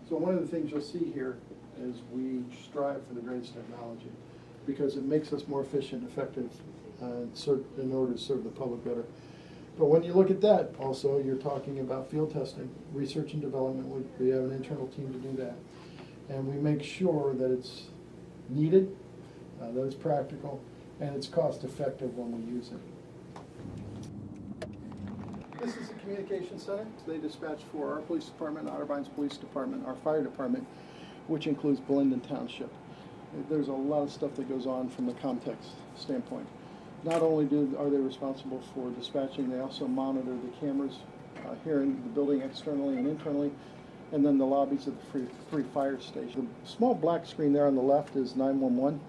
So one of the things you'll see here is we strive for the greatest technology because it makes us more efficient, effective, in order to serve the public better. But when you look at that, also, you're talking about field testing, research and development. We have an internal team to do that. And we make sure that it's needed, that it's practical, and it's cost effective when we use it. This is the communication center. They dispatch for our police department, Otterbeins Police Department, our fire department, which includes Blendon Township. There's a lot of stuff that goes on from the context standpoint. Not only are they responsible for dispatching, they also monitor the cameras here in the building externally and internally, and then the lobbies of the three fire stations. The small black screen there on the left is 911,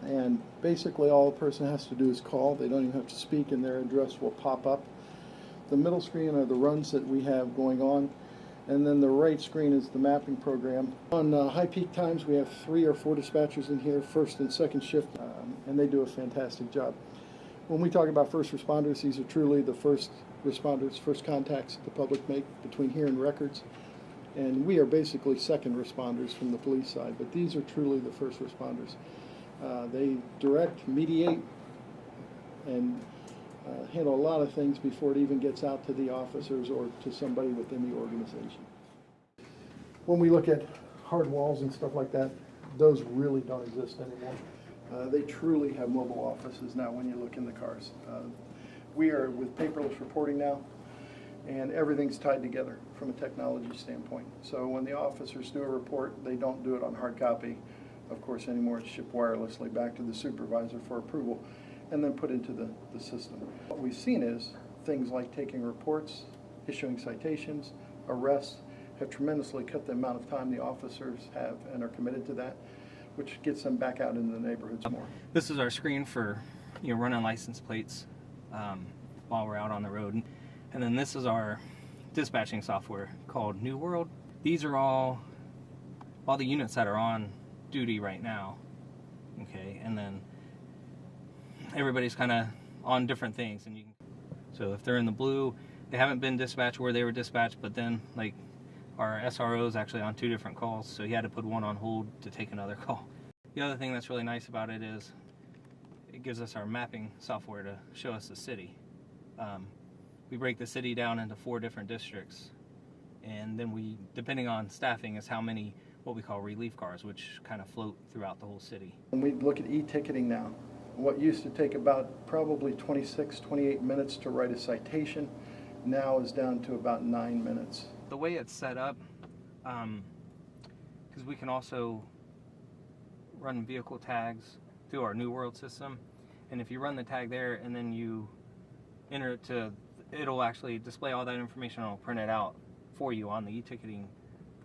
and basically all a person has to do is call. They don't even have to speak, and their address will pop up. The middle screen are the runs that we have going on, and then the right screen is the mapping program. On high peak times, we have 3 or 4 dispatchers in here, first and second shift, and they do a fantastic job. When we talk about first responders, these are truly the first responders, first contacts the public make between here and records. And we are basically second responders from the police side, but these are truly the first responders. They direct, mediate, and handle a lot of things before it even gets out to the officers or to somebody within the organization. When we look at hard walls and stuff like that, those really don't exist anymore. They truly have mobile offices now when you look in the cars. We are with paperless reporting now, and everything's tied together from a technology standpoint. So when the officers do a report, they don't do it on hard copy, of course, anymore. It's shipped wirelessly back to the supervisor for approval and then put into the system. What we've seen is things like taking reports, issuing citations, arrests have tremendously cut the amount of time the officers have and are committed to that, which gets them back out into the neighborhoods more. This is our screen for running license plates while we're out on the road. And then this is our dispatching software called New World. These are all the units that are on duty right now. Okay, and then everybody's kind of on different things, and so if they're in the blue, they haven't been dispatched where they were dispatched, but then like our SRO is actually on 2 different calls, so he had to put one on hold to take another call. The other thing that's really nice about it is it gives us our mapping software to show us the city. We break the city down into 4 different districts, and then we, depending on staffing, is how many what we call relief cars, which kind of float throughout the whole city. When we look at e-ticketing now, what used to take about probably 26, 28 minutes to write a citation now is down to about 9 minutes. The way it's set up, because we can also run vehicle tags through our New World system, and if you run the tag there and then you enter it it'll actually display all that information and it'll print it out for you on the e-ticketing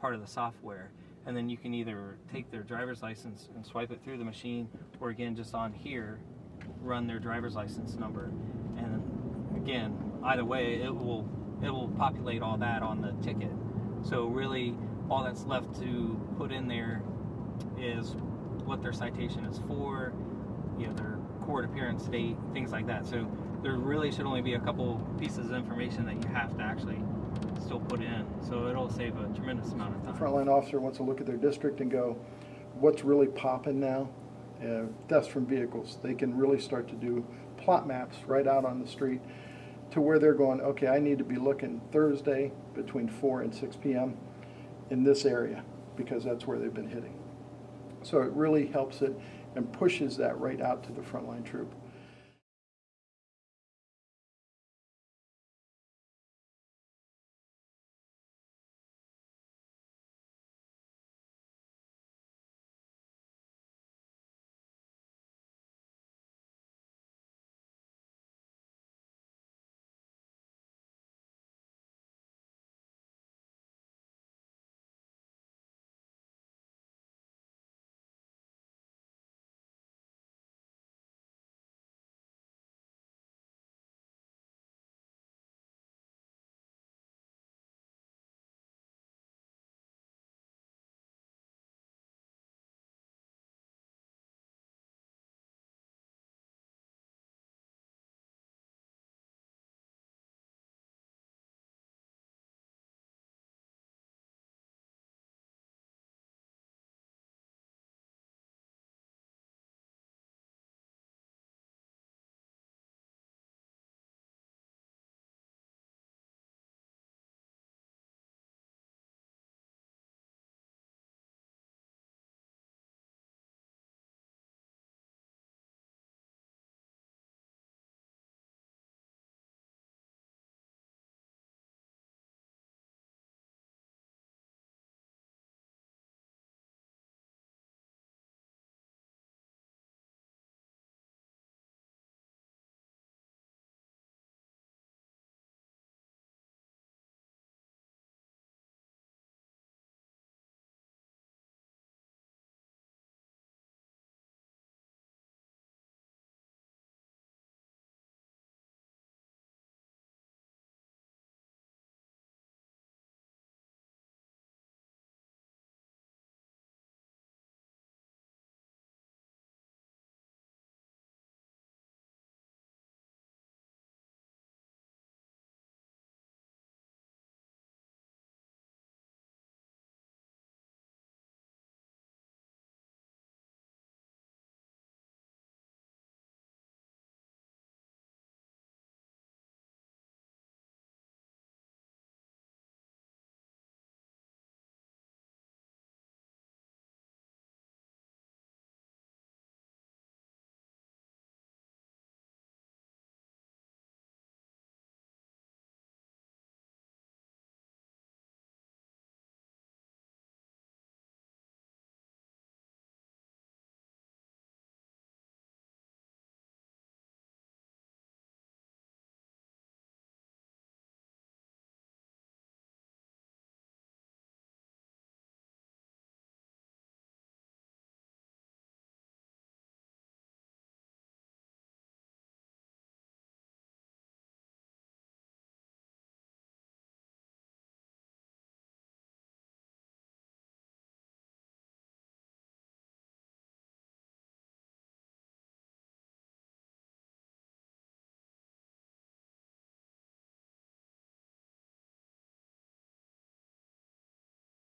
part of the software. And then you can either take their driver's license and swipe it through the machine, or again, just on here, run their driver's license number. And again, either way, it will populate all that on the ticket. So really, all that's left to put in there is what their citation is for, their court appearance date, things like that. So there really should only be a couple pieces of information that you have to actually still put in, so it'll save a tremendous amount of time. The frontline officer wants to look at their district and go, what's really popping now? Deaths from vehicles. They can really start to do plot maps right out on the street to where they're going, okay, I need to be looking Thursday between 4 and 6 p.m. in this area because that's where they've been hitting. So it really helps it and pushes that right out to the frontline troop.